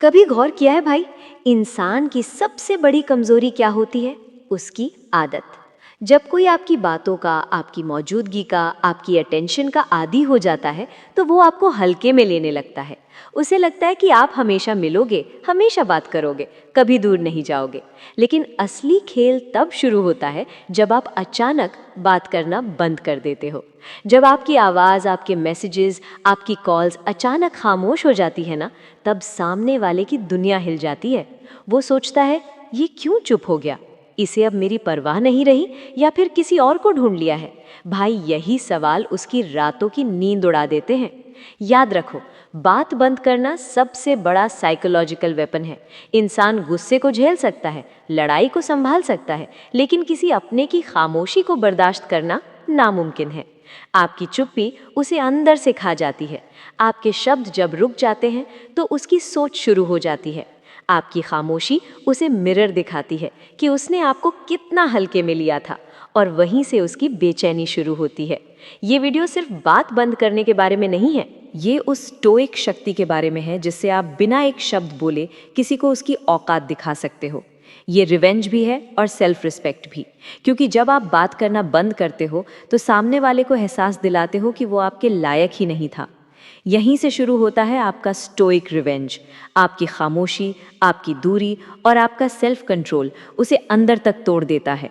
कभी गौर किया है भाई, इंसान की सबसे बड़ी कमजोरी क्या होती है? उसकी आदत। जब कोई आपकी बातों का, आपकी मौजूदगी का, आपकी अटेंशन का आदी हो जाता है तो वो आपको हल्के में लेने लगता है। उसे लगता है कि आप हमेशा मिलोगे, हमेशा बात करोगे, कभी दूर नहीं जाओगे। लेकिन असली खेल तब शुरू होता है जब आप अचानक बात करना बंद कर देते हो। जब आपकी आवाज़, आपके मैसेजेस, आपकी कॉल्स अचानक खामोश हो जाती है ना, तब सामने वाले की दुनिया हिल जाती है। वो सोचता है, ये क्यों चुप हो गया? इसे अब मेरी परवाह नहीं रही या फिर किसी और को ढूंढ लिया है? भाई, यही सवाल उसकी रातों की नींद उड़ा देते हैं। याद रखो, बात बंद करना सबसे बड़ा साइकोलॉजिकल वेपन है। इंसान गुस्से को झेल सकता है, लड़ाई को संभाल सकता है, लेकिन किसी अपने की खामोशी को बर्दाश्त करना नामुमकिन है। आपकी चुप्पी उसे अंदर से खा जाती है। आपके शब्द जब रुक जाते हैं तो उसकी सोच शुरू हो जाती है। आपकी खामोशी उसे मिरर दिखाती है कि उसने आपको कितना हल्के में लिया था, और वहीं से उसकी बेचैनी शुरू होती है। ये वीडियो सिर्फ बात बंद करने के बारे में नहीं है, ये उस स्टोइक शक्ति के बारे में है जिससे आप बिना एक शब्द बोले किसी को उसकी औकात दिखा सकते हो। ये रिवेंज भी है और सेल्फ रिस्पेक्ट भी, क्योंकि जब आप बात करना बंद करते हो तो सामने वाले को एहसास दिलाते हो कि वो आपके लायक ही नहीं था। यहीं से शुरू होता है आपका स्टोइक रिवेंज। आपकी खामोशी, आपकी दूरी और आपका सेल्फ कंट्रोल उसे अंदर तक तोड़ देता है।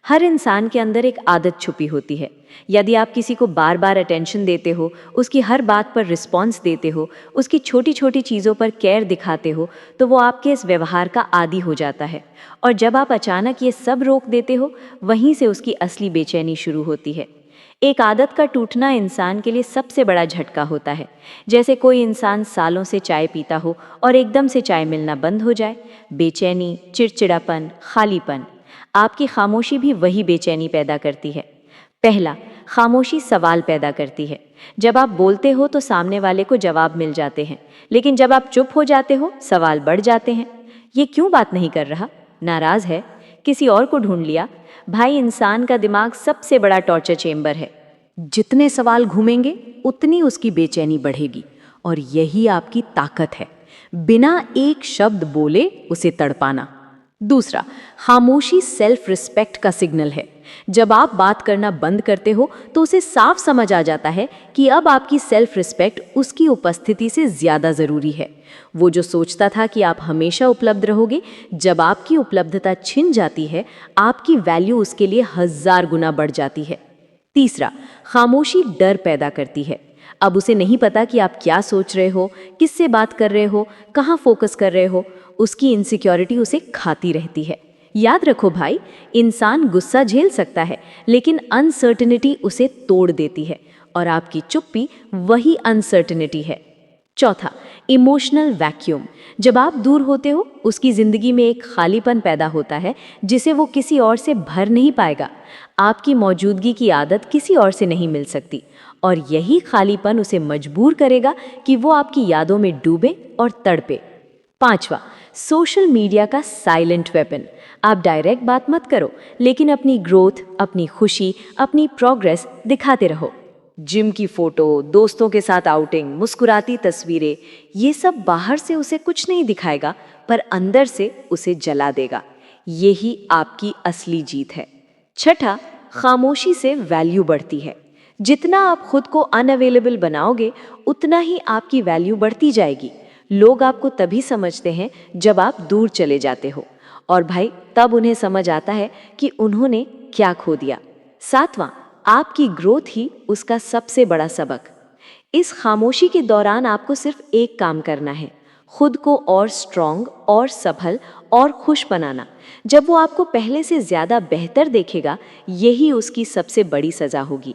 हर इंसान के अंदर एक आदत छुपी होती है। यदि आप किसी को बार बार अटेंशन देते हो, उसकी हर बात पर रिस्पॉन्स देते हो, उसकी छोटी छोटी चीज़ों पर केयर दिखाते हो, तो वो आपके इस व्यवहार का आदी हो जाता है। और जब आप अचानक ये सब रोक देते हो, वहीं से उसकी असली बेचैनी शुरू होती है। एक आदत का टूटना इंसान के लिए सबसे बड़ा झटका होता है। जैसे कोई इंसान सालों से चाय पीता हो और एकदम से चाय मिलना बंद हो जाए। बेचैनी, चिड़चिड़ापन, खालीपन। आपकी खामोशी भी वही बेचैनी पैदा करती है। पहला, खामोशी सवाल पैदा करती है। जब आप बोलते हो तो सामने वाले को जवाब मिल जाते हैं, लेकिन जब आप चुप हो जाते हो, सवाल बढ़ जाते हैं। ये क्यों बात नहीं कर रहा? नाराज है? किसी और को ढूंढ लिया? भाई, इंसान का दिमाग सबसे बड़ा टॉर्चर चेंबर है। जितने सवाल घूमेंगे उतनी उसकी बेचैनी बढ़ेगी, और यही आपकी ताकत है, बिना एक शब्द बोले उसे तड़पाना। दूसरा, खामोशी सेल्फ रिस्पेक्ट का सिग्नल है। जब आप बात करना बंद करते हो तो उसे साफ समझ आ जाता है कि अब आपकी सेल्फ रिस्पेक्ट उसकी उपस्थिति से ज्यादा जरूरी है। वो जो सोचता था कि आप हमेशा उपलब्ध रहोगे, जब आपकी उपलब्धता छिन जाती है, आपकी वैल्यू उसके लिए 1000 गुना बढ़ जाती है। तीसरा, खामोशी डर पैदा करती है। अब उसे नहीं पता कि आप क्या सोच रहे हो, किससे बात कर रहे हो, कहाँ फोकस कर रहे हो। उसकी इनसिक्योरिटी उसे खाती रहती है। याद रखो भाई, इंसान गुस्सा झेल सकता है, लेकिन अनसर्टेनिटी उसे तोड़ देती है, और आपकी चुप्पी वही अनसर्टेनिटी है। चौथा, इमोशनल वैक्यूम। जब आप दूर होते हो, उसकी जिंदगी में एक खालीपन पैदा होता है जिसे वो किसी और से भर नहीं पाएगा। आपकी मौजूदगी की आदत किसी और से नहीं मिल सकती, और यही खालीपन उसे मजबूर करेगा कि वो आपकी यादों में डूबे और तड़पे। पांचवा, सोशल मीडिया का साइलेंट वेपन। आप डायरेक्ट बात मत करो, लेकिन अपनी ग्रोथ, अपनी खुशी, अपनी प्रोग्रेस दिखाते रहो। जिम की फोटो, दोस्तों के साथ आउटिंग, मुस्कुराती तस्वीरें, ये सब बाहर से उसे कुछ नहीं दिखाएगा, पर अंदर से उसे जला देगा। यही आपकी असली जीत है। छठा, खामोशी से वैल्यू बढ़ती है। जितना आप खुद को अनअवेलेबल बनाओगे, उतना ही आपकी वैल्यू बढ़ती जाएगी। लोग आपको तभी समझते हैं जब आप दूर चले जाते हो, और भाई, तब उन्हें समझ आता है कि उन्होंने क्या खो दिया। सातवां, आपकी ग्रोथ ही उसका सबसे बड़ा सबक। इस खामोशी के दौरान आपको सिर्फ एक काम करना है, खुद को और स्ट्रॉन्ग और सफल और खुश बनाना। जब वो आपको पहले से ज्यादा बेहतर देखेगा, यही उसकी सबसे बड़ी सजा होगी।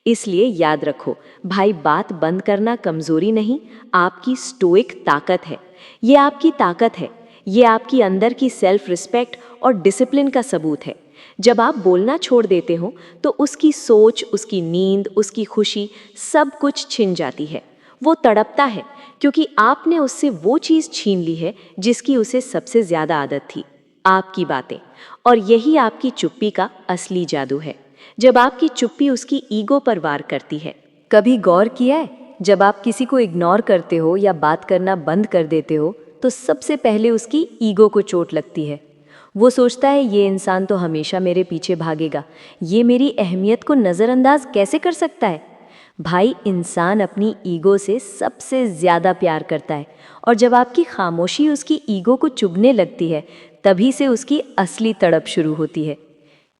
इसलिए याद रखो भाई, बात बंद करना कमजोरी नहीं, आपकी स्टोइक ताकत है। ये आपकी ताकत है, ये आपकी अंदर की सेल्फ रिस्पेक्ट और डिसिप्लिन का सबूत है। जब आप बोलना छोड़ देते हो तो उसकी सोच, उसकी नींद, उसकी खुशी, सब कुछ छिन जाती है। वो तड़पता है क्योंकि आपने उससे वो चीज़ छीन ली है जिसकी उसे सबसे ज्यादा आदत थी, आपकी बातें। और यही आपकी चुप्पी का असली जादू है, जब आपकी चुप्पी उसकी ईगो पर वार करती है। कभी गौर किया है, जब आप किसी को इग्नोर करते हो या बात करना बंद कर देते हो, तो सबसे पहले उसकी ईगो को चोट लगती है। वो सोचता है ये इंसान तो हमेशा मेरे पीछे भागेगा, ये मेरी अहमियत को नज़रअंदाज कैसे कर सकता है। भाई, इंसान अपनी ईगो से सबसे ज़्यादा प्यार करता है, और जब आपकी खामोशी उसकी ईगो को चुभने लगती है, तभी से उसकी असली तड़प शुरू होती है।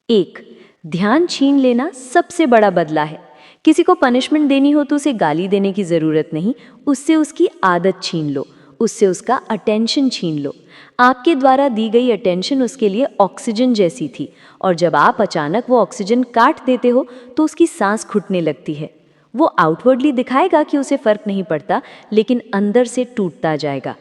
1. ध्यान छीन लेना सबसे बड़ा बदला है। किसी को पनिशमेंट देनी हो तो उसे गाली देने की ज़रूरत नहीं, उससे उसकी आदत छीन लो, उससे उसका अटेंशन छीन लो। आपके द्वारा दी गई अटेंशन उसके लिए ऑक्सीजन जैसी थी, और जब आप अचानक वो ऑक्सीजन काट देते हो तो उसकी सांस घुटने लगती है। वो आउटवर्डली दिखाएगा कि उसे फर्क नहीं पड़ता, लेकिन अंदर से टूटता जाएगा।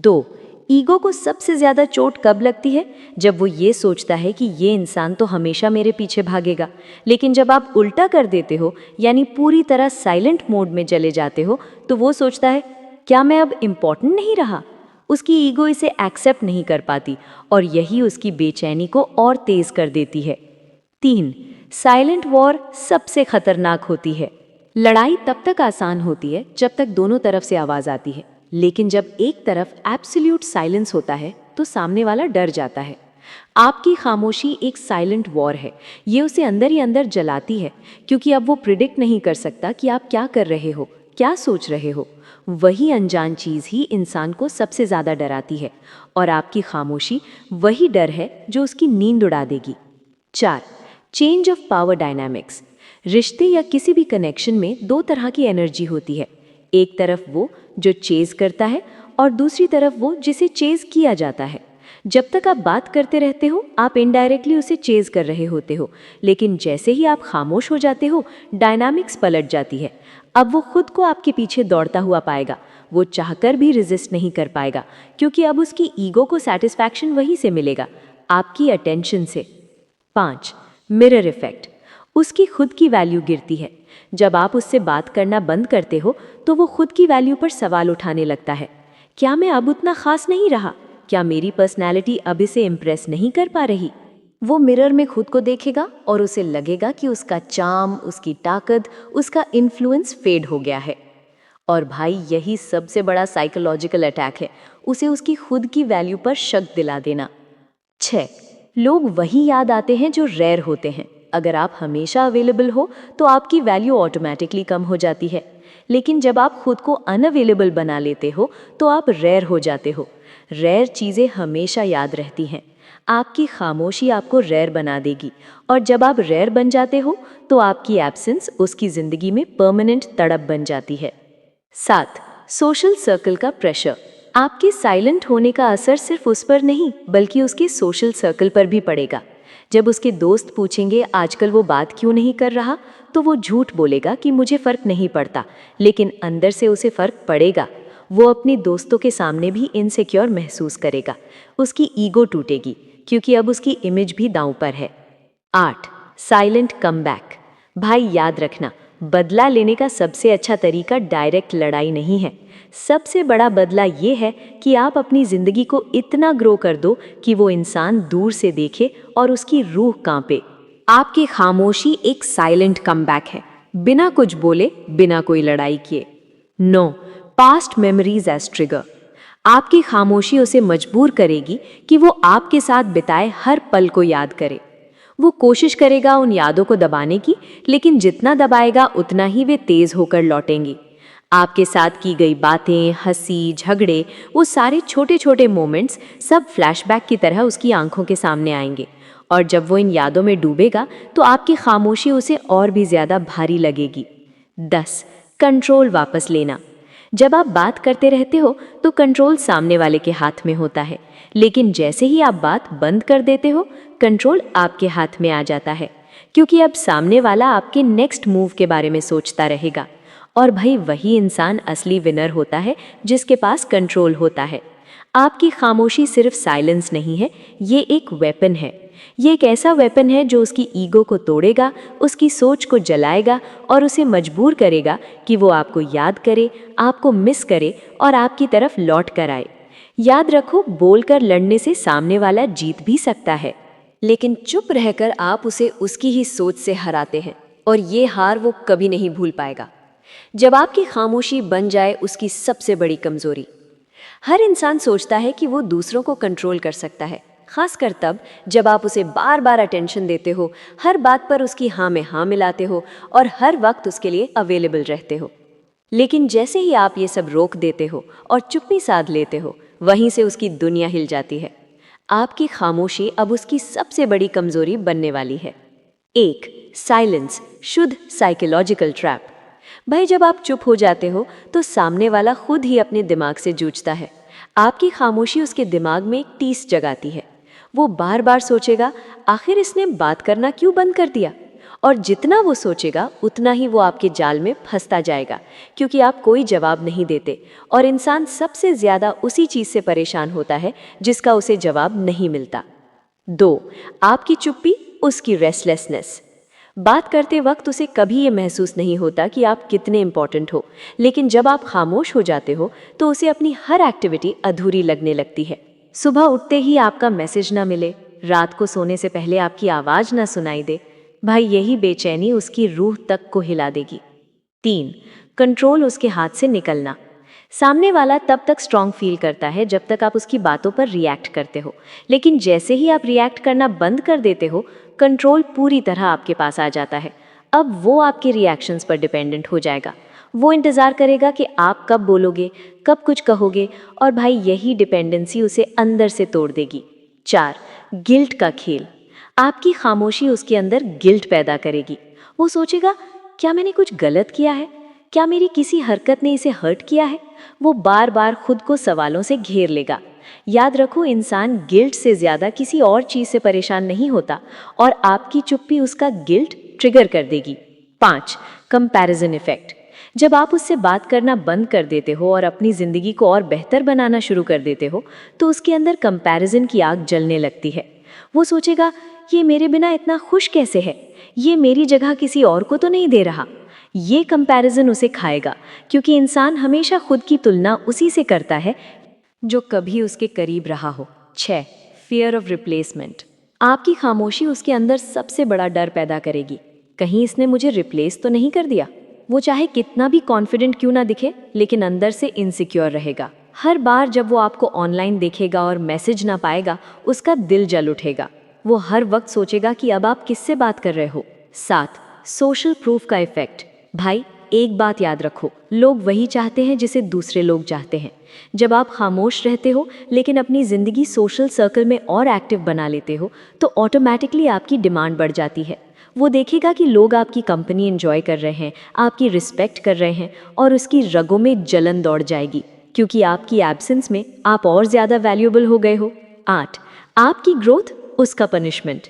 2. ईगो को सबसे ज़्यादा चोट कब लगती है? जब वो ये सोचता है कि ये इंसान तो हमेशा मेरे पीछे भागेगा। लेकिन जब आप उल्टा कर देते हो, यानी पूरी तरह साइलेंट मोड में चले जाते हो, तो वो सोचता है, क्या मैं अब इम्पॉर्टेंट नहीं रहा? उसकी ईगो इसे एक्सेप्ट नहीं कर पाती, और यही उसकी बेचैनी को और तेज कर देती है। 3. साइलेंट वॉर सबसे खतरनाक होती है। लड़ाई तब तक आसान होती है जब तक दोनों तरफ से आवाज़ आती है, लेकिन जब एक तरफ एब्सोल्यूट साइलेंस होता है तो सामने वाला डर जाता है। आपकी खामोशी एक साइलेंट वॉर है। ये उसे अंदर ही अंदर जलाती है, क्योंकि अब वो प्रिडिक्ट नहीं कर सकता कि आप क्या कर रहे हो, क्या सोच रहे हो। वही अनजान चीज़ ही इंसान को सबसे ज़्यादा डराती है, और आपकी खामोशी वही डर है जो उसकी नींद उड़ा देगी। 4. Change of power dynamics. रिश्ते या किसी भी कनेक्शन में दो तरह की एनर्जी होती है। एक तरफ वो जो चेज करता है, और दूसरी तरफ वो जिसे चेज किया जाता है। जब तक आप बात करते रहते हो, आप इनडायरेक्टली उसे चेज कर रहे होते हो, लेकिन जैसे ही आप खामोश हो जाते हो, डायनामिक्स पलट जाती है। अब वो खुद को आपके पीछे दौड़ता हुआ पाएगा। वो चाहकर भी रेजिस्ट नहीं कर पाएगा, क्योंकि अब उसकी ईगो को सैटिस्फैक्शन वहीं से मिलेगा, आपकी अटेंशन से। 5. Mirror effect. उसकी खुद की वैल्यू गिरती है। जब आप उससे बात करना बंद करते हो तो वो खुद की वैल्यू पर सवाल उठाने लगता है। क्या मैं अब उतना खास नहीं रहा? क्या मेरी पर्सनैलिटी अब इसे इम्प्रेस नहीं कर पा रही? वो मिरर में खुद को देखेगा और उसे लगेगा कि उसका चार्म, उसकी ताकत, उसका इन्फ्लुएंस फेड हो गया है। और भाई, यही सबसे बड़ा साइकोलॉजिकल अटैक है, उसे उसकी खुद की वैल्यू पर शक दिला देना। 6. लोग वही याद आते हैं जो रेयर होते हैं। अगर आप हमेशा अवेलेबल हो तो आपकी वैल्यू ऑटोमेटिकली कम हो जाती है, लेकिन जब आप खुद को अनअवेलेबल बना लेते हो तो आप रेयर हो जाते हो। रेयर चीज़ें हमेशा याद रहती हैं। आपकी खामोशी आपको रेयर बना देगी, और जब आप रेयर बन जाते हो तो आपकी एब्सेंस उसकी ज़िंदगी में परमानेंट तड़प बन जाती है। 7. सोशल सर्कल का प्रेशर। आपके साइलेंट होने का असर सिर्फ उस पर नहीं, बल्कि उसके सोशल सर्कल पर भी पड़ेगा। जब उसके दोस्त पूछेंगे आजकल वो बात क्यों नहीं कर रहा, तो वो झूठ बोलेगा कि मुझे फ़र्क नहीं पड़ता, लेकिन अंदर से उसे फ़र्क पड़ेगा। वो अपने दोस्तों के सामने भी इनसिक्योर महसूस करेगा। उसकी ईगो टूटेगी, क्योंकि अब उसकी इमेज भी दांव पर है। 8. Silent comeback. भाई, याद रखना, बदला लेने का सबसे अच्छा तरीका डायरेक्ट लड़ाई नहीं है। सबसे बड़ा बदला ये है कि आप अपनी ज़िंदगी को इतना ग्रो कर दो कि वो इंसान दूर से देखे और उसकी रूह कांपे। आपकी खामोशी एक साइलेंट कमबैक है, बिना कुछ बोले, बिना कोई लड़ाई किए। 9. Past memories edge trigger. आपकी खामोशी उसे मजबूर करेगी कि वो आपके साथ बिताए हर पल को याद करे। वो कोशिश करेगा उन यादों को दबाने की, लेकिन जितना दबाएगा उतना ही वे तेज होकर लौटेंगी। आपके साथ की गई बातें, हंसी, झगड़े, वो सारे छोटे छोटे मोमेंट्स सब फ्लैशबैक की तरह उसकी आंखों के सामने आएंगे, और जब वो इन यादों में डूबेगा तो आपकी खामोशी उसे और भी ज़्यादा भारी लगेगी। 10. कंट्रोल वापस लेना। जब आप बात करते रहते हो तो कंट्रोल सामने वाले के हाथ में होता है, लेकिन जैसे ही आप बात बंद कर देते हो, कंट्रोल आपके हाथ में आ जाता है, क्योंकि अब सामने वाला आपके नेक्स्ट मूव के बारे में सोचता रहेगा। और भाई, वही इंसान असली विनर होता है जिसके पास कंट्रोल होता है। आपकी खामोशी सिर्फ साइलेंस नहीं है, ये एक वेपन है। ये एक ऐसा वेपन है जो उसकी ईगो को तोड़ेगा, उसकी सोच को जलाएगा और उसे मजबूर करेगा कि वो आपको याद करे, आपको मिस करे और आपकी तरफ लौट कर आए। याद रखो, बोलकर लड़ने से सामने वाला जीत भी सकता है, लेकिन चुप रहकर आप उसे उसकी ही सोच से हराते हैं, और ये हार वो कभी नहीं भूल पाएगा। जब आपकी खामोशी बन जाए उसकी सबसे बड़ी कमजोरी। हर इंसान सोचता है कि वो दूसरों को कंट्रोल कर सकता है, खासकर तब जब आप उसे बार बार अटेंशन देते हो, हर बात पर उसकी हाँ में हाँ मिलाते हो और हर वक्त उसके लिए अवेलेबल रहते हो। लेकिन जैसे ही आप ये सब रोक देते हो और चुप्पी साध लेते हो, वहीं से उसकी दुनिया हिल जाती है। आपकी खामोशी अब उसकी सबसे बड़ी कमजोरी बनने वाली है। 1. साइलेंस, शुद्ध साइकोलॉजिकल ट्रैप। भाई, जब आप चुप हो जाते हो तो सामने वाला खुद ही अपने दिमाग से जूझता है। आपकी खामोशी उसके दिमाग में एक टीस जगाती है। वो बार बार सोचेगा, आखिर इसने बात करना क्यों बंद कर दिया। और जितना वो सोचेगा उतना ही वो आपके जाल में फंसता जाएगा, क्योंकि आप कोई जवाब नहीं देते। और इंसान सबसे ज्यादा उसी चीज से परेशान होता है जिसका उसे जवाब नहीं मिलता। 2. आपकी चुप्पी, उसकी रेस्टलेसनेस। बात करते वक्त उसे कभी ये महसूस नहीं होता कि आप कितने इंपॉर्टेंट हो, लेकिन जब आप खामोश हो जाते हो तो उसे अपनी हर एक्टिविटी अधूरी लगने लगती है। सुबह उठते ही आपका मैसेज ना मिले, रात को सोने से पहले आपकी आवाज ना सुनाई दे, भाई यही बेचैनी उसकी रूह तक को हिला देगी। 3. कंट्रोल उसके हाथ से निकलना। सामने वाला तब तक स्ट्रांग फील करता है जब तक आप उसकी बातों पर रिएक्ट करते हो, लेकिन जैसे ही आप रिएक्ट करना बंद कर देते हो, कंट्रोल पूरी तरह आपके पास आ जाता है। अब वो आपके रिएक्शंस पर डिपेंडेंट हो जाएगा। वो इंतज़ार करेगा कि आप कब बोलोगे, कब कुछ कहोगे, और भाई यही डिपेंडेंसी उसे अंदर से तोड़ देगी। 4. गिल्ट का खेल। आपकी खामोशी उसके अंदर गिल्ट पैदा करेगी। वो सोचेगा, क्या मैंने कुछ गलत किया है? क्या मेरी किसी हरकत ने इसे हर्ट किया है? वो बार बार खुद को सवालों से घेर लेगा। याद रखो, इंसान गिल्ट से ज्यादा किसी और चीज से परेशान नहीं होता, और आपकी चुप्पी उसका गिल्ट ट्रिगर कर देगी। 5. Comparison effect. जब आप उससे बात करना बंद कर देते हो और अपनी जिंदगी को और बेहतर बनाना शुरू कर देते हो, तो उसके अंदर कंपैरिजन की आग जलने लगती है। वो सोचेगा, ये मेरे बिना इतना खुश कैसे है? ये मेरी जगह किसी और को तो नहीं दे रहा। ये कंपैरिजन उसे खाएगा, क्योंकि इंसान हमेशा खुद की तुलना उसी से करता है जो कभी उसके करीब रहा हो। 6. Fear of replacement. आपकी खामोशी उसके अंदर सबसे बड़ा डर पैदा करेगी। कहीं इसने मुझे रिप्लेस तो नहीं कर दिया। वो चाहे कितना भी कॉन्फिडेंट क्यों ना दिखे, लेकिन अंदर से इनसिक्योर रहेगा। हर बार जब वो आपको ऑनलाइन देखेगा और मैसेज ना पाएगा, उसका दिल जल उठेगा। वो हर वक्त सोचेगा कि अब आप किससे बात कर रहे हो। 7. सोशल प्रूफ का इफेक्ट। भाई, एक बात याद रखो, लोग वही चाहते हैं जिसे दूसरे लोग चाहते हैं। जब आप खामोश रहते हो लेकिन अपनी ज़िंदगी सोशल सर्कल में और एक्टिव बना लेते हो, तो ऑटोमेटिकली आपकी डिमांड बढ़ जाती है। वो देखेगा कि लोग आपकी कंपनी एंजॉय कर रहे हैं, आपकी रिस्पेक्ट कर रहे हैं, और उसकी रगों में जलन दौड़ जाएगी, क्योंकि आपकी एब्सेंस में आप और ज़्यादा वैल्यूएबल हो गए हो। 8. आपकी ग्रोथ, उसका पनिशमेंट।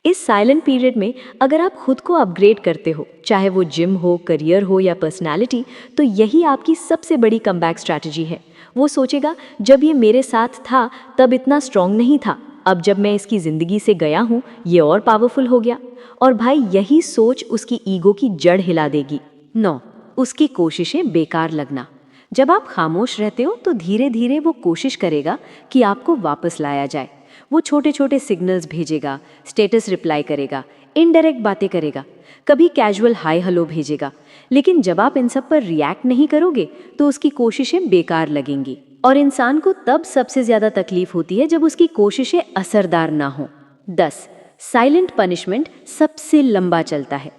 इस साइलेंट पीरियड में अगर आप खुद को अपग्रेड करते हो, चाहे वो जिम हो, करियर हो या पर्सनालिटी, तो यही आपकी सबसे बड़ी कमबैक स्ट्रैटेजी है। वो सोचेगा, जब ये मेरे साथ था तब इतना स्ट्रांग नहीं था, अब जब मैं इसकी ज़िंदगी से गया हूँ ये और पावरफुल हो गया। और भाई यही सोच उसकी ईगो की जड़ हिला देगी। 9. उसकी कोशिशें बेकार लगना। जब आप खामोश रहते हो तो धीरे धीरे वो कोशिश करेगा कि आपको वापस लाया जाए। वो छोटे छोटे सिग्नल्स भेजेगा, स्टेटस रिप्लाई करेगा, इनडायरेक्ट बातें करेगा, कभी कैजुअल हाय हेलो भेजेगा। लेकिन जब आप इन सब पर रिएक्ट नहीं करोगे तो उसकी कोशिशें बेकार लगेंगी। और इंसान को तब सबसे ज्यादा तकलीफ होती है जब उसकी कोशिशें असरदार ना हो। 10. साइलेंट पनिशमेंट सबसे लंबा चलता है।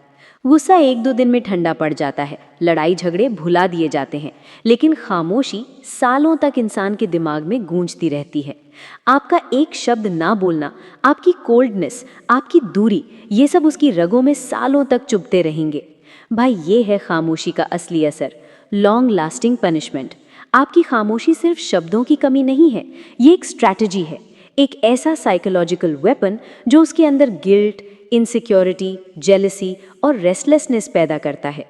गुस्सा 1-2 दिन में ठंडा पड़ जाता है, लड़ाई झगड़े भुला दिए जाते हैं, लेकिन खामोशी सालों तक इंसान के दिमाग में गूंजती रहती है। आपका एक शब्द ना बोलना, आपकी कोल्डनेस, आपकी दूरी, ये सब उसकी रगों में सालों तक चुभते रहेंगे। भाई ये है खामोशी का असली असर, लॉन्ग लास्टिंग पनिशमेंट। आपकी खामोशी सिर्फ शब्दों की कमी नहीं है, ये एक स्ट्रैटेजी है, एक ऐसा साइकोलॉजिकल वेपन जो उसके अंदर गिल्ट, इनसिक्योरिटी, जेलसी और रेस्टलेसनेस पैदा करता है।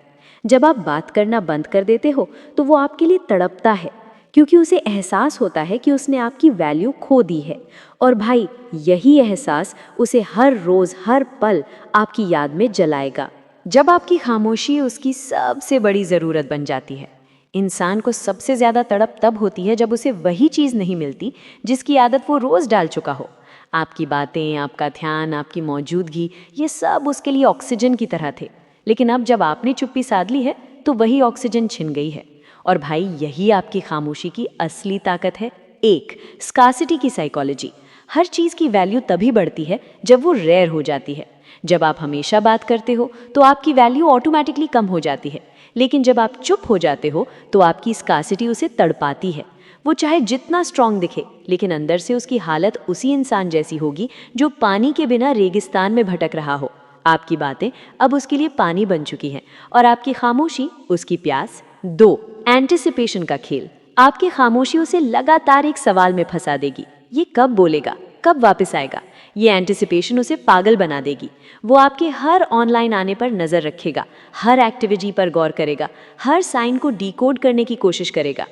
जब आप बात करना बंद कर देते हो तो वो आपके लिए तड़पता है, क्योंकि उसे एहसास होता है कि उसने आपकी वैल्यू खो दी है। और भाई यही एहसास उसे हर रोज हर पल आपकी याद में जलाएगा। जब आपकी खामोशी उसकी सबसे बड़ी ज़रूरत बन जाती है। इंसान को सबसे ज़्यादा तड़प तब होती है जब उसे वही चीज़ नहीं मिलती जिसकी आदत वो रोज़ डाल चुका हो। आपकी बातें, आपका ध्यान, आपकी मौजूदगी, ये सब उसके लिए ऑक्सीजन की तरह थे। लेकिन अब जब आपने चुप्पी साध ली है तो वही ऑक्सीजन छिन गई है, और भाई यही आपकी खामोशी की असली ताकत है। एक, स्कार्सिटी की साइकोलॉजी। हर चीज़ की वैल्यू तभी बढ़ती है जब वो रेयर हो जाती है। जब आप हमेशा बात करते हो तो आपकी वैल्यू ऑटोमेटिकली कम हो जाती है, लेकिन जब आप चुप हो जाते हो तो आपकी स्कार्सिटी उसे तड़पाती है। वो चाहे जितना स्ट्रांग दिखे, लेकिन अंदर से उसकी हालत उसी इंसान जैसी होगी जो पानी के बिना रेगिस्तान में भटक रहा हो। आपकी बातें अब उसके लिए पानी बन चुकी हैं और आपकी खामोशी उसकी प्यास। दो, एंटिसिपेशन का खेल। आपकी खामोशी उसे लगातार एक सवाल में फंसा देगी। ये कब बोलेगा, कब वापस आएगा? ये एंटिसिपेशन उसे पागल बना देगी। वो आपके हर ऑनलाइन आने पर नजर रखेगा, हर एक्टिविटी पर गौर करेगा, हर साइन को डिकोड करने की कोशिश करेगा।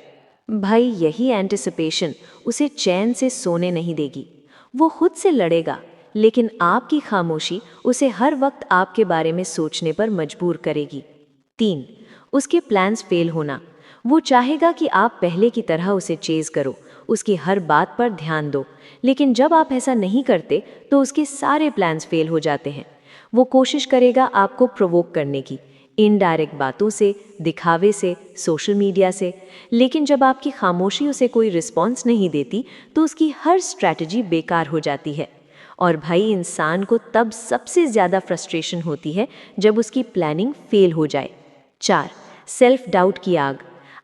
भाई यही एंटिसिपेशन उसे चैन से सोने नहीं देगी। वो खुद से लड़ेगा, लेकिन आपकी खामोशी उसे हर वक्त आपके बारे में सोचने पर मजबूर करेगी। तीन, उसके प्लान्स फेल होना। वो चाहेगा कि आप पहले की तरह उसे चेज करो, उसकी हर बात पर ध्यान दो, लेकिन जब आप ऐसा नहीं करते तो उसके सारे प्लान्स फेल हो जाते हैं। वो कोशिश करेगा आपको प्रोवोक करने की, इनडायरेक्ट बातों से, दिखावे से, सोशल मीडिया से, लेकिन जब आपकी खामोशी उसे कोई रिस्पॉन्स नहीं देती तो उसकी हर स्ट्रैटेजी बेकार हो जाती है। और भाई इंसान को तब सबसे ज़्यादा फ्रस्ट्रेशन होती है जब उसकी प्लानिंग फेल हो जाए। चार, सेल्फ डाउट की आग।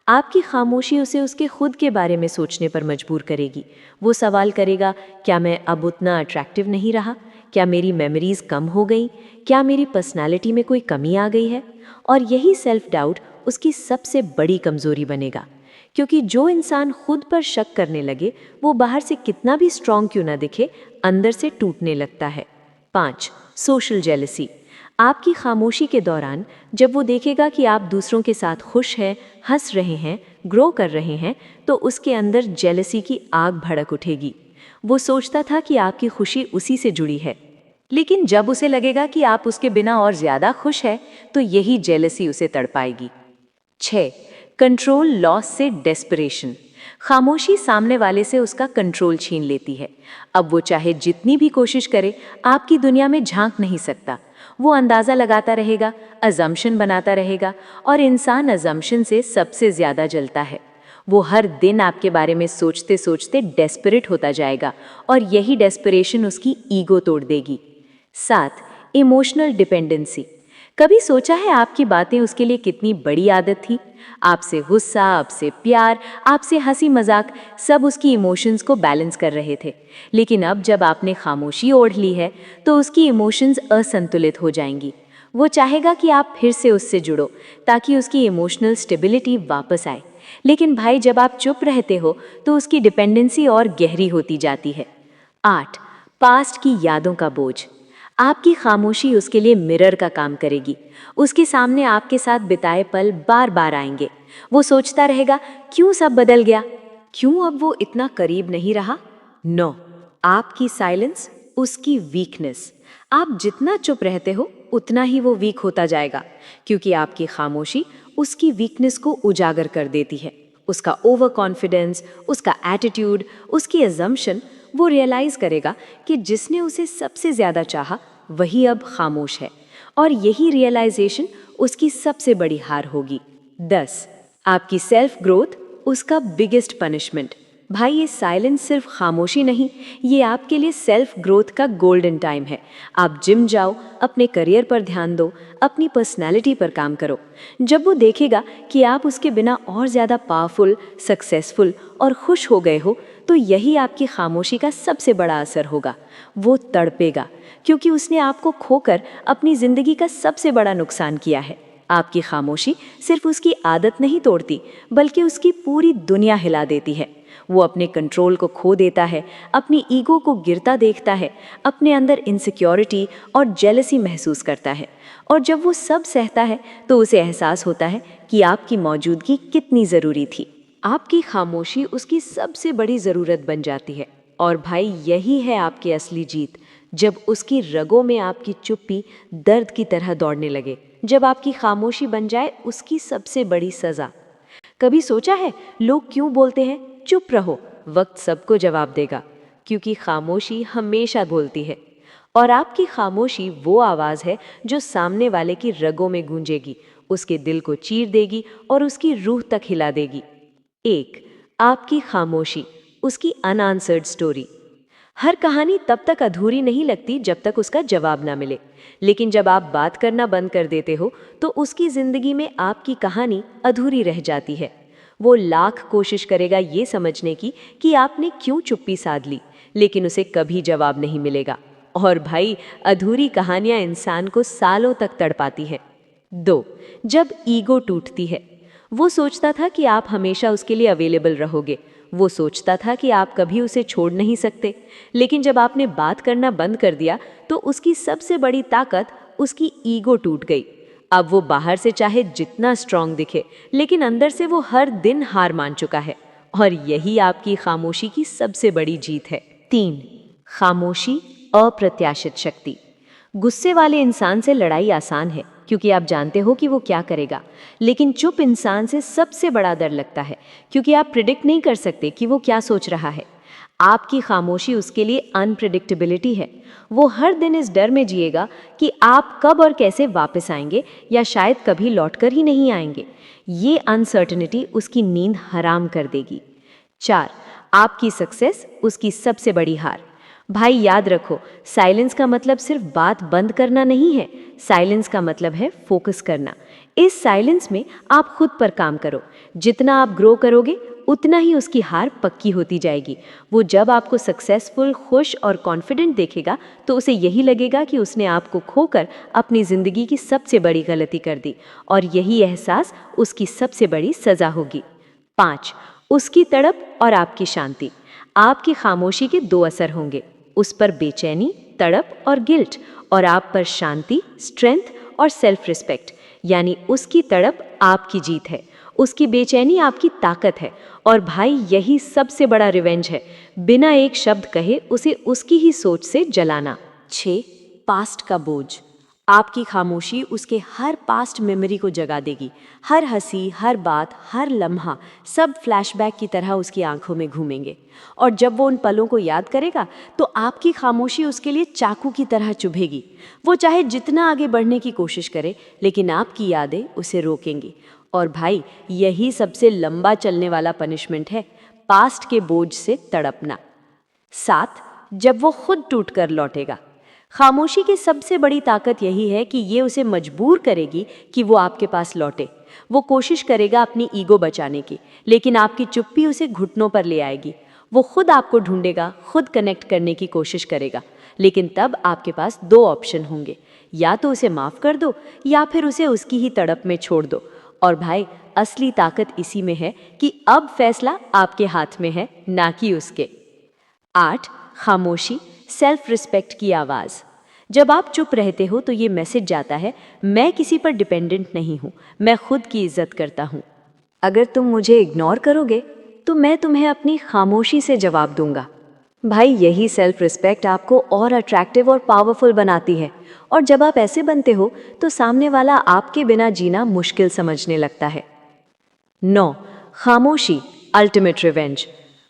आपकी खामोशी उसे उसके खुद के बारे में सोचने पर मजबूर करेगी। वो सवाल करेगा, क्या मैं अब उतना अट्रैक्टिव नहीं रहा? क्या मेरी मेमोरीज कम हो गई? क्या मेरी पर्सनालिटी में कोई कमी आ गई है? और यही सेल्फ डाउट उसकी सबसे बड़ी कमजोरी बनेगा, क्योंकि जो इंसान खुद पर शक करने लगे वो बाहर से कितना भी स्ट्रांग क्यों ना दिखे, अंदर से टूटने लगता है। पाँच, सोशल जेलसी। आपकी खामोशी के दौरान जब वो देखेगा कि आप दूसरों के साथ खुश हैं, हंस रहे हैं, ग्रो कर रहे हैं, तो उसके अंदर जेलसी की आग भड़क उठेगी। वो सोचता था कि आपकी खुशी उसी से जुड़ी है, लेकिन जब उसे लगेगा कि आप उसके बिना और ज्यादा खुश है तो यही जेलसी उसे तड़पाएगी। 6, कंट्रोल लॉस से डेस्परेशन। खामोशी सामने वाले से उसका कंट्रोल छीन लेती है। अब वो चाहे जितनी भी कोशिश करे, आपकी दुनिया में झांक नहीं सकता। वो अंदाज़ा लगाता रहेगा, अजम्पशन बनाता रहेगा, और इंसान अजम्पशन से सबसे ज़्यादा जलता है। वो हर दिन आपके बारे में सोचते सोचते डेस्परेट होता जाएगा और यही डेस्परेशन उसकी ईगो तोड़ देगी। 7, इमोशनल डिपेंडेंसी। कभी सोचा है आपकी बातें उसके लिए कितनी बड़ी आदत थी? आपसे गुस्सा, आपसे प्यार, आपसे हंसी मजाक, सब उसकी इमोशंस को बैलेंस कर रहे थे। लेकिन अब जब आपने खामोशी ओढ़ ली है तो उसकी इमोशंस असंतुलित हो जाएंगी। वो चाहेगा कि आप फिर से उससे जुड़ो ताकि उसकी इमोशनल स्टेबिलिटी वापस आए। लेकिन भाई जब आप चुप रहते हो तो उसकी डिपेंडेंसी और गहरी होती जाती है। 8, पास्ट की यादों का बोझ। आपकी खामोशी उसके लिए मिरर का काम करेगी। उसके सामने आपके साथ बिताए पल बार बार आएंगे। वो सोचता रहेगा, क्यों सब बदल गया? क्यों अब वो इतना करीब नहीं रहा? 9, आपकी साइलेंस उसकी वीकनेस। आप जितना चुप रहते हो उतना ही वो वीक होता जाएगा, क्योंकि आपकी खामोशी उसकी वीकनेस को उजागर कर देती है। उसका ओवर कॉन्फिडेंस, उसका एटीट्यूड, उसकी अजम्पशन। वो रियलाइज करेगा कि जिसने उसे सबसे ज्यादा चाहा वही अब खामोश है, और यही रियलाइजेशन उसकी सबसे बड़ी हार होगी। 10, आपकी सेल्फ ग्रोथ उसका बिगेस्ट पनिशमेंट। भाई ये साइलेंस सिर्फ खामोशी नहीं, ये आपके लिए सेल्फ ग्रोथ का गोल्डन टाइम है। आप जिम जाओ, अपने करियर पर ध्यान दो, अपनी पर्सनैलिटी पर काम करो। जब वो देखेगा कि आप उसके बिना और ज़्यादा पावरफुल, सक्सेसफुल और खुश हो गए हो, तो यही आपकी खामोशी का सबसे बड़ा असर होगा। वो तड़पेगा, क्योंकि उसने आपको खोकर अपनी ज़िंदगी का सबसे बड़ा नुकसान किया है। आपकी खामोशी सिर्फ उसकी आदत नहीं तोड़ती, बल्कि उसकी पूरी दुनिया हिला देती है। वो अपने कंट्रोल को खो देता है, अपनी ईगो को गिरता देखता है, अपने अंदर इनसिक्योरिटी और जेलसी महसूस करता है। और जब वो सब सहता है तो उसे एहसास होता है कि आपकी मौजूदगी कितनी ज़रूरी थी। आपकी खामोशी उसकी सबसे बड़ी ज़रूरत बन जाती है। और भाई यही है आपकी असली जीत, जब उसकी रगों में आपकी चुप्पी दर्द की तरह दौड़ने लगे, जब आपकी खामोशी बन जाए उसकी सबसे बड़ी सज़ा। कभी सोचा है लोग क्यों बोलते हैं चुप रहो? वक्त सबको जवाब देगा, क्योंकि खामोशी हमेशा बोलती है। और आपकी खामोशी वो आवाज़ है जो सामने वाले की रगों में गूंजेगी, उसके दिल को चीर देगी और उसकी रूह तक हिला देगी। 1. आपकी खामोशी, उसकी अनआंसर्ड स्टोरी। हर कहानी तब तक अधूरी नहीं लगती जब तक उसका जवाब ना मिले, लेकिन जब आप बात करना बंद कर देते हो तो उसकी जिंदगी में आपकी कहानी अधूरी रह जाती है। वो लाख कोशिश करेगा ये समझने की कि आपने क्यों चुप्पी साध ली, लेकिन उसे कभी जवाब नहीं मिलेगा। और भाई, अधूरी कहानियां इंसान को सालों तक तड़पाती हैं। 2. जब ईगो टूटती है। वो सोचता था कि आप हमेशा उसके लिए अवेलेबल रहोगे। वो सोचता था कि आप कभी उसे छोड़ नहीं सकते, लेकिन जब आपने बात करना बंद कर दिया तो उसकी सबसे बड़ी ताकत, उसकी ईगो टूट गई। अब वो बाहर से चाहे जितना स्ट्रांग दिखे, लेकिन अंदर से वो हर दिन हार मान चुका है। और यही आपकी खामोशी की सबसे बड़ी जीत है। 3. खामोशी, अप्रत्याशित शक्ति। गुस्से वाले इंसान से लड़ाई आसान है क्योंकि आप जानते हो कि वो क्या करेगा, लेकिन चुप इंसान से सबसे बड़ा डर लगता है क्योंकि आप प्रिडिक्ट नहीं कर सकते कि वो क्या सोच रहा है। आपकी खामोशी उसके लिए अनप्रिडिक्टेबिलिटी है। वो हर दिन इस डर में जिएगा कि आप कब और कैसे वापस आएंगे, या शायद कभी लौटकर ही नहीं आएंगे। ये अनसर्टेनिटी उसकी नींद हराम कर देगी। 4. आपकी सक्सेस, उसकी सबसे बड़ी हार। भाई याद रखो, साइलेंस का मतलब सिर्फ बात बंद करना नहीं है। साइलेंस का मतलब है फोकस करना। इस साइलेंस में आप खुद पर काम करो। जितना आप ग्रो करोगे उतना ही उसकी हार पक्की होती जाएगी। वो जब आपको सक्सेसफुल, खुश और कॉन्फिडेंट देखेगा तो उसे यही लगेगा कि उसने आपको खोकर अपनी ज़िंदगी की सबसे बड़ी गलती कर दी, और यही एहसास उसकी सबसे बड़ी सज़ा होगी। 5. उसकी तड़प और आपकी शांति। आपकी खामोशी के 2 असर होंगे, उस पर बेचैनी, तड़प और गिल्ट, और आप पर शांति, स्ट्रेंथ और सेल्फ रिस्पेक्ट। यानी उसकी तड़प आपकी जीत है, उसकी बेचैनी आपकी ताकत है, और भाई यही सबसे बड़ा रिवेंज है, बिना एक शब्द कहे उसे उसकी ही सोच से जलाना। 6. पास्ट का बोझ। आपकी खामोशी उसके हर पास्ट मेमोरी को जगा देगी। हर हंसी, हर बात, हर लम्हा, सब फ्लैशबैक की तरह उसकी आंखों में घूमेंगे। और जब वो उन पलों को याद करेगा तो आपकी खामोशी उसके लिए चाकू की तरह चुभेगी। वो चाहे जितना आगे बढ़ने की कोशिश करे, लेकिन आपकी यादें उसे रोकेंगी। और भाई, यही सबसे लंबा चलने वाला पनिशमेंट है, पास्ट के बोझ से तड़पना। 7. जब वो खुद टूट कर लौटेगा। खामोशी की सबसे बड़ी ताकत यही है कि ये उसे मजबूर करेगी कि वो आपके पास लौटे। वो कोशिश करेगा अपनी ईगो बचाने की, लेकिन आपकी चुप्पी उसे घुटनों पर ले आएगी। वो खुद आपको ढूंढेगा, खुद कनेक्ट करने की कोशिश करेगा, लेकिन तब आपके पास 2 ऑप्शन होंगे, या तो उसे माफ़ कर दो या फिर उसे उसकी ही तड़प में छोड़ दो। और भाई, असली ताकत इसी में है कि अब फैसला आपके हाथ में है, ना कि उसके। 8. खामोशी, सेल्फ रिस्पेक्ट की आवाज़। जब आप चुप रहते हो तो ये मैसेज जाता है, मैं किसी पर डिपेंडेंट नहीं हूँ, मैं खुद की इज्जत करता हूँ। अगर तुम मुझे इग्नोर करोगे तो मैं तुम्हें अपनी खामोशी से जवाब दूंगा। भाई, यही सेल्फ रिस्पेक्ट आपको और अट्रैक्टिव और पावरफुल बनाती है, और जब आप ऐसे बनते हो तो सामने वाला आपके बिना जीना मुश्किल समझने लगता है। 9. खामोशी, अल्टीमेट रिवेंज।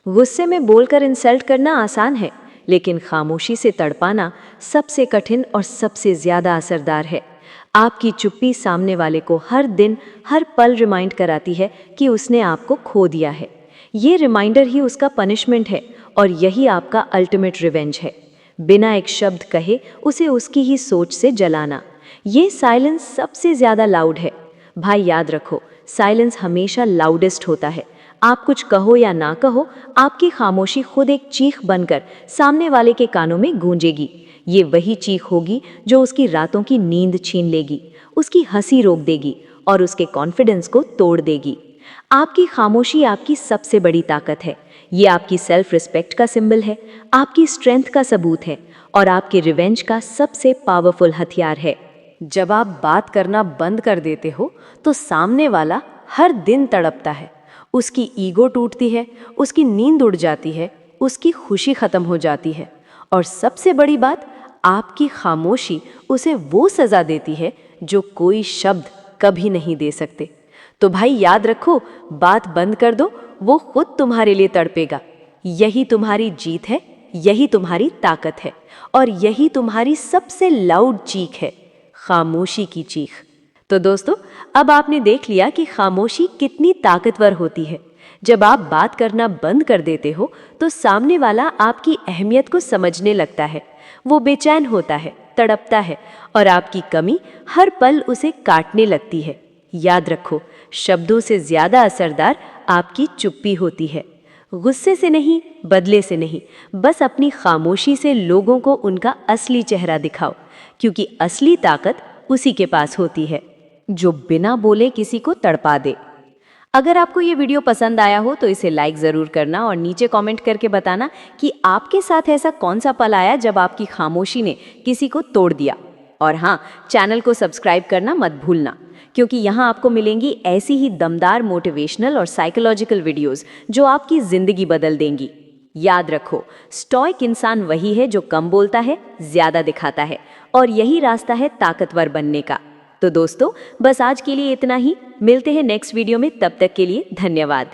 गुस्से में बोलकर इंसल्ट करना आसान है, लेकिन खामोशी से तड़पाना सबसे कठिन और सबसे ज़्यादा असरदार है। आपकी चुप्पी सामने वाले को हर दिन, हर पल रिमाइंड कराती है कि उसने आपको खो दिया है। ये रिमाइंडर ही उसका पनिशमेंट है, और यही आपका अल्टीमेट रिवेंज है। बिना एक शब्द कहे उसे उसकी ही सोच से जलाना। ये साइलेंस सबसे ज़्यादा लाउड है। भाई याद रखो, साइलेंस हमेशा लाउडेस्ट होता है। आप कुछ कहो या ना कहो, आपकी खामोशी खुद एक चीख बनकर सामने वाले के कानों में गूंजेगी। ये वही चीख होगी जो उसकी रातों की नींद छीन लेगी, उसकी हंसी रोक देगी और उसके कॉन्फिडेंस को तोड़ देगी। आपकी खामोशी आपकी सबसे बड़ी ताकत है। ये आपकी सेल्फ रिस्पेक्ट का सिंबल है, आपकी स्ट्रेंथ का सबूत है, और आपके रिवेंज का सबसे पावरफुल हथियार है। जब आप बात करना बंद कर देते हो तो सामने वाला हर दिन तड़पता है। उसकी ईगो टूटती है, उसकी नींद उड़ जाती है, उसकी खुशी खत्म हो जाती है, और सबसे बड़ी बात, आपकी खामोशी उसे वो सज़ा देती है जो कोई शब्द कभी नहीं दे सकते। तो भाई याद रखो, बात बंद कर दो, वो खुद तुम्हारे लिए तड़पेगा। यही तुम्हारी जीत है, यही तुम्हारी ताकत है, और यही तुम्हारी सबसे लाउड चीख है, खामोशी की चीख। तो दोस्तों, अब आपने देख लिया कि खामोशी कितनी ताकतवर होती है। जब आप बात करना बंद कर देते हो तो सामने वाला आपकी अहमियत को समझने लगता है। वो बेचैन होता है, तड़पता है और आपकी कमी हर पल उसे काटने लगती है। याद रखो, शब्दों से ज्यादा असरदार आपकी चुप्पी होती है। गुस्से से नहीं, बदले से नहीं, बस अपनी खामोशी से लोगों को उनका असली चेहरा दिखाओ, क्योंकि असली ताकत उसी के पास होती है जो बिना बोले किसी को तड़पा दे। अगर आपको ये वीडियो पसंद आया हो तो इसे लाइक ज़रूर करना और नीचे कमेंट करके बताना कि आपके साथ ऐसा कौन सा पल आया जब आपकी खामोशी ने किसी को तोड़ दिया। और हाँ, चैनल को सब्सक्राइब करना मत भूलना, क्योंकि यहाँ आपको मिलेंगी ऐसी ही दमदार मोटिवेशनल और साइकोलॉजिकल वीडियोस जो आपकी ज़िंदगी बदल देंगी। याद रखो, स्टोइक इंसान वही है जो कम बोलता है, ज़्यादा दिखाता है, और यही रास्ता है ताकतवर बनने का। तो दोस्तों, बस आज के लिए इतना ही। मिलते हैं नेक्स्ट वीडियो में, तब तक के लिए धन्यवाद।